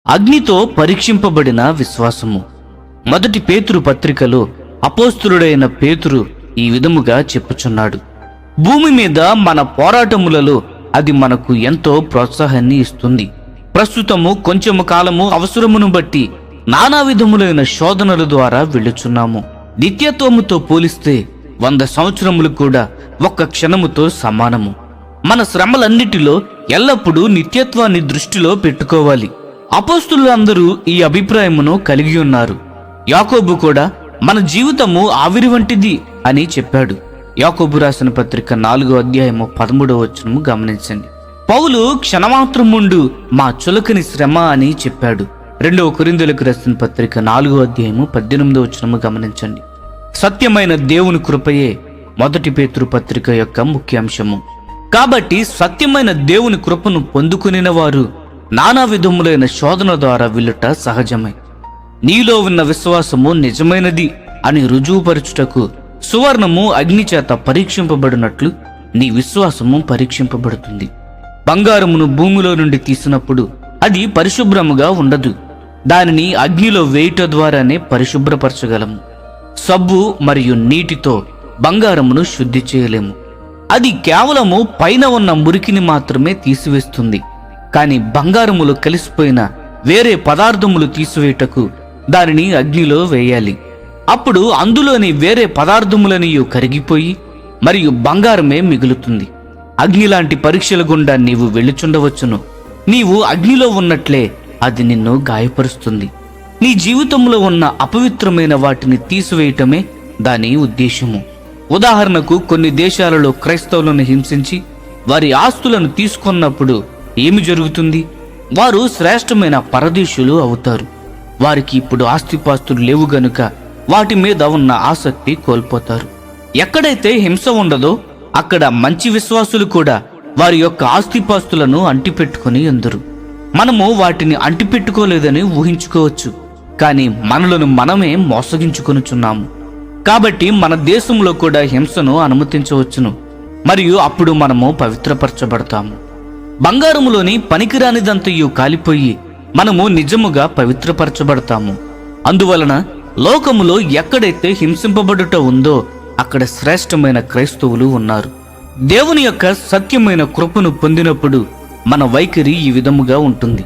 అగ్నితో పరీక్షింపబడిన విశ్వాసము. మొదటి పేతురు పత్రికలో అపోస్తులుడైన పేతురు ఈ విధముగా చెప్పుచున్నాడు. భూమి మీద మన పోరాటములలో అది మనకు ఎంతో ప్రోత్సాహాన్ని ఇస్తుంది. ప్రస్తుతము కొంచెము కాలము అవసరమును బట్టి నానా విధములైన శోధనల ద్వారా వెళ్ళుచున్నాము. నిత్యత్వముతో పోలిస్తే 100 సంవత్సరములు కూడా ఒక్క క్షణముతో సమానము. మన శ్రమలన్నిటిలో ఎల్లప్పుడూ నిత్యత్వాన్ని దృష్టిలో పెట్టుకోవాలి. అపోస్తులందరూ ఈ అభిప్రాయమును కలిగి ఉన్నారు. యాకోబు కూడా మన జీవితము ఆవిరి వంటిది అని చెప్పాడు. యాకోబు రాసిన పత్రిక 4వ అధ్యాయము 13వ వచనము గమనించండి. పౌలు క్షణమాత్రముండు మా చులకని శ్రమ అని చెప్పాడు. 2వ కొరింథీయులకు రాసిన పత్రిక 4వ అధ్యాయము 18వ వచనము గమనించండి. సత్యమైన దేవుని కృపయే మొదటి పేతురు పత్రిక యొక్క ముఖ్యాంశము. కాబట్టి సత్యమైన దేవుని కృపను పొందుకునిన వారు నానా విధములైన శోధన ద్వారా వెళ్ళుట సహజమే. నీలో ఉన్న విశ్వాసము నిజమైనది అని రుజువుపరచుటకు సువర్ణము అగ్నిచేత పరీక్షింపబడినట్లు నీ విశ్వాసము పరీక్షింపబడుతుంది. బంగారమును భూమిలో నుండి తీసినప్పుడు అది పరిశుభ్రముగా ఉండదు. దానిని అగ్నిలో వేయుట ద్వారానే పరిశుభ్రపరచగలము. సబ్బు మరియు నీటితో బంగారమును శుద్ధి చేయలేము. అది కేవలము పైన ఉన్న మురికిని మాత్రమే తీసివేస్తుంది. కానీ బంగారములు కలిసిపోయిన వేరే పదార్థములు తీసివేయుటకు దానిని అగ్నిలో వేయాలి. అప్పుడు అందులోని వేరే పదార్థములని కరిగిపోయి మరియు బంగారమే మిగులుతుంది. అగ్ని లాంటి పరీక్షల గుండా నీవు వెళ్ళుచుండవచ్చును. నీవు అగ్నిలో ఉన్నట్లే అది నిన్ను గాయపరుస్తుంది. నీ జీవితంలో ఉన్న అపవిత్రమైన వాటిని తీసివేయటమే దాని ఉద్దేశము. ఉదాహరణకు కొన్ని దేశాలలో క్రైస్తవులను హింసించి వారి ఆస్తులను తీసుకున్నప్పుడు ఏమి జరుగుతుంది? వారు శ్రేష్టమైన పరదేశులు అవుతారు. వారికి ఇప్పుడు ఆస్తిపాస్తులు లేవు గనుక వాటి మీద ఉన్న ఆసక్తి కోల్పోతారు. ఎక్కడైతే హింస ఉండదో అక్కడ మంచి విశ్వాసులు కూడా వారి యొక్క ఆస్తిపాస్తులను అంటిపెట్టుకుని ఉందరు. మనము వాటిని అంటిపెట్టుకోలేదని ఊహించుకోవచ్చు, కానీ మనలను మనమే మోసగించుకొనుచున్నాము. కాబట్టి మన దేశంలో కూడా హింసను అనుమతించవచ్చును, మరియు అప్పుడు మనము పవిత్రపరచబడతాము. బంగారములోని పనికిరానిదంతయు కాలిపోయి మనము నిజముగా పవిత్రపరచబడతాము. అందువలన లోకములో ఎక్కడైతే హింసింపబడుట ఉందో అక్కడ శ్రేష్టమైన క్రైస్తవులు ఉన్నారు. దేవుని యొక్క సత్యమైన కృపను పొందినప్పుడు మన వైఖరి ఈ విధముగా ఉంటుంది.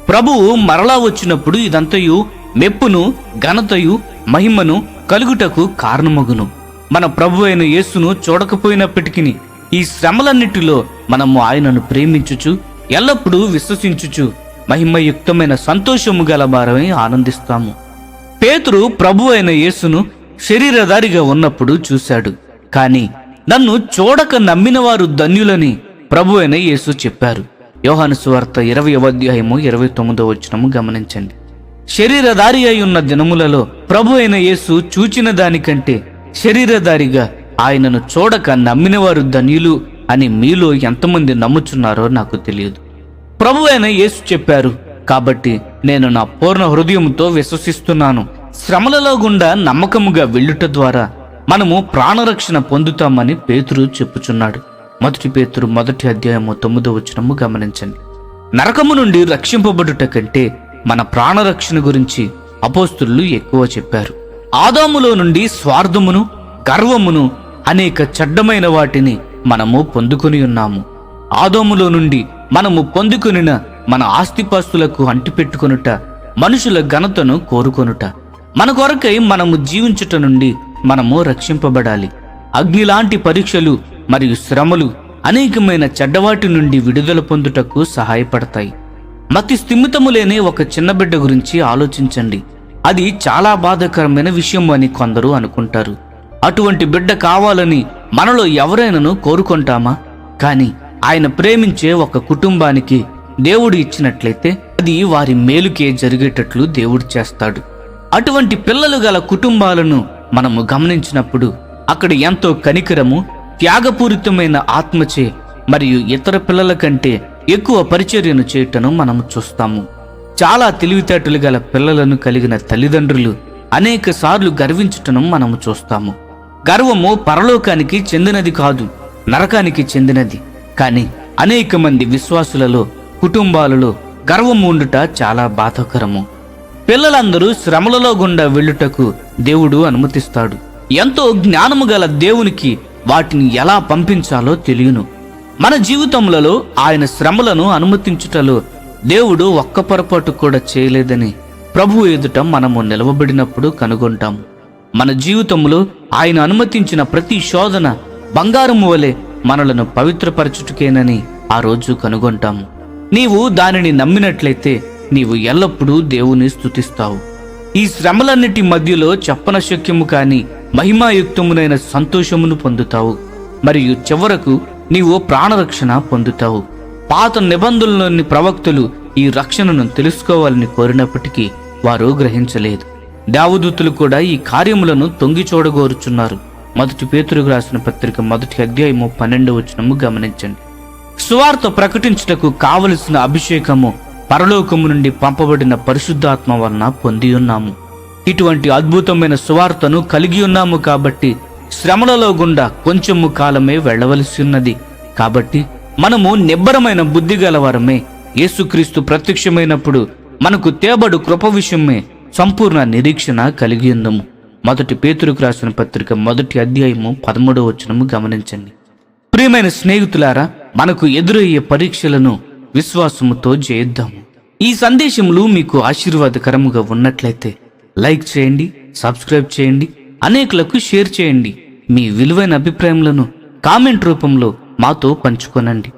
ప్రభువు మరలా వచ్చినప్పుడు ఇదంతయు మెప్పును, ఘనతయు, మహిమను కలుగుటకు కారణమగును. మన ప్రభు అయిన యేసును చూడకపోయినప్పటికీ ఈ శ్రమలన్నిటిలో మనము ఆయనను ప్రేమించుచు ఎల్లప్పుడూ విశ్వసించుచు మహిమయుక్తమైన సంతోషము గల వారమై ఆనందిస్తాము. పేతురు ప్రభు అయిన యేసును శరీరధారిగా ఉన్నప్పుడు చూశాడు, కానీ నన్ను చూడక నమ్మిన వారు ధన్యులని ప్రభు అయిన యేసు చెప్పారు. యోహాను సువార్త 20వ అధ్యాయము 29వ వచనము గమనించండి. శరీరధారి అయి ఉన్న దినములలో ప్రభు అయిన యేసు చూచిన దానికంటే శరీరధారిగా ఆయనను చూడక నమ్మిన వారు ధన్యులు అని మీలో ఎంతమంది నమ్ముచున్నారో నాకు తెలియదు. ప్రభు అయిన యేసు చెప్పారు, కాబట్టి నేను నా పూర్ణ హృదయంతో విశ్వసిస్తున్నాను. శ్రమలలో గుండా నమ్మకముగా వెళ్ళుట ద్వారా మనము ప్రాణరక్షణ పొందుతామని పేతురు చెప్పుచున్నాడు. మొదటి పేతురు 1వ అధ్యాయము 9వ వచనము గమనించండి. నరకము నుండి రక్షింపబడుట కంటే మన ప్రాణరక్షణ గురించి అపోస్తులు ఎక్కువ చెప్పారు. ఆదాములో నుండి స్వార్థమును, గర్వమును, అనేక చెడ్డమైన వాటిని మనము పొందుకొని ఉన్నాము. ఆదాములో నుండి మనము పొందుకొనిన మన ఆస్తిపాస్తులకు అంటిపెట్టుకొనుట, మనుషుల ఘనతను కోరుకొనుట, మన కొరకై మనము జీవించుట నుండి మనము రక్షింపబడాలి. అగ్నిలాంటి పరీక్షలు మరియు శ్రమలు అనేకమైన చెడ్డవాటి నుండి విడుదల పొందుటకు సహాయపడతాయి. మతి స్థిమితము లేని ఒక చిన్న బిడ్డ గురించి ఆలోచించండి. అది చాలా బాధాకరమైన విషయం అని కొందరు అనుకుంటారు. అటువంటి బిడ్డ కావాలని మనలో ఎవరైనాను కోరుకుంటామా? కానీ ఆయన ప్రేమించే ఒక కుటుంబానికి దేవుడు ఇచ్చినట్లయితే అది వారి మేలుకే జరిగేటట్లు దేవుడు చేస్తాడు. అటువంటి పిల్లలు గల కుటుంబాలను మనము గమనించినప్పుడు అక్కడ ఎంతో కనికరము, త్యాగపూరితమైన ఆత్మచే మరియు ఇతర పిల్లల కంటే ఎక్కువ పరిచర్యను చేయటను మనము చూస్తాము. చాలా తెలివితేటలు గల పిల్లలను కలిగిన తల్లిదండ్రులు అనేక సార్లు గర్వించటను మనము చూస్తాము. గర్వము పరలోకానికి చెందినది కాదు, నరకానికి చెందినది. కానీ అనేక మంది విశ్వాసులలో, కుటుంబాలలో గర్వం ఉండుట చాలా బాధాకరము. పిల్లలందరూ శ్రమలలో గుండా వెళ్ళుటకు దేవుడు అనుమతిస్తాడు. ఎంతో జ్ఞానము గల దేవునికి వాటిని ఎలా పంపించాలో తెలియను. మన జీవితములలో ఆయన శ్రమలను అనుమతించుటలో దేవుడు ఒక్క పొరపాటు కూడా చేయలేదని ప్రభు ఎదుట మనము నిలవబడినప్పుడు కనుగొంటాము. మన జీవితంలో ఆయన అనుమతించిన ప్రతి శోధన బంగారము వలె మనలను పవిత్రపరచుటకేనని ఆ రోజు కనుగొంటాము. నీవు దానిని నమ్మినట్లయితే నీవు ఎల్లప్పుడూ దేవుని స్తుతిస్తావు. ఈ శ్రమలన్నిటి మధ్యలో చెప్పనశక్యము కాని మహిమాయుక్తమునైన సంతోషమును పొందుతావు. మరియు చివరకు నీవు ప్రాణరక్షణ పొందుతావు. పాత నిబంధనలోని ప్రవక్తలు ఈ రక్షణను తెలుసుకోవాలని కోరినప్పటికీ వారు గ్రహించలేదు. దేవదూతలు కూడా ఈ కార్యములను తొంగి చూడగోరుచున్నారు. 1 పేతురుకు రాసిన పత్రిక 1వ అధ్యాయము 12వ వచనము గమనించండి. సువార్త ప్రకటించుటకు కావలసిన అభిషేకము పరలోకము నుండి పంపబడిన పరిశుద్ధాత్మ వలన పొంది ఉన్నాము. ఇటువంటి అద్భుతమైన సువార్తను కలిగి ఉన్నాము కాబట్టి శ్రమలలో గుండా కొంచెము కాలమే వెళ్ళవలసి ఉన్నది. కాబట్టి మనము నిబ్బరమైన బుద్ధి గలవారమే. యేసుక్రీస్తు ప్రత్యక్షమైనప్పుడు మనకు తేబడు కృప విషయమే సంపూర్ణ నిరీక్షణ కలిగి ఉందము. 1 పేతురుకు రాసిన పత్రిక 1వ అధ్యాయము 13వ వచనము గమనించండి. ప్రియమైన స్నేహితులారా, మనకు ఎదురయ్యే పరీక్షలను విశ్వాసముతో జయిద్దాము. ఈ సందేశములు మీకు ఆశీర్వాదకరముగా ఉన్నట్లయితే లైక్ చేయండి, సబ్స్క్రైబ్ చేయండి, అనేకులకు షేర్ చేయండి. మీ విలువైన అభిప్రాయములను కామెంట్ రూపంలో మాతో పంచుకొనండి.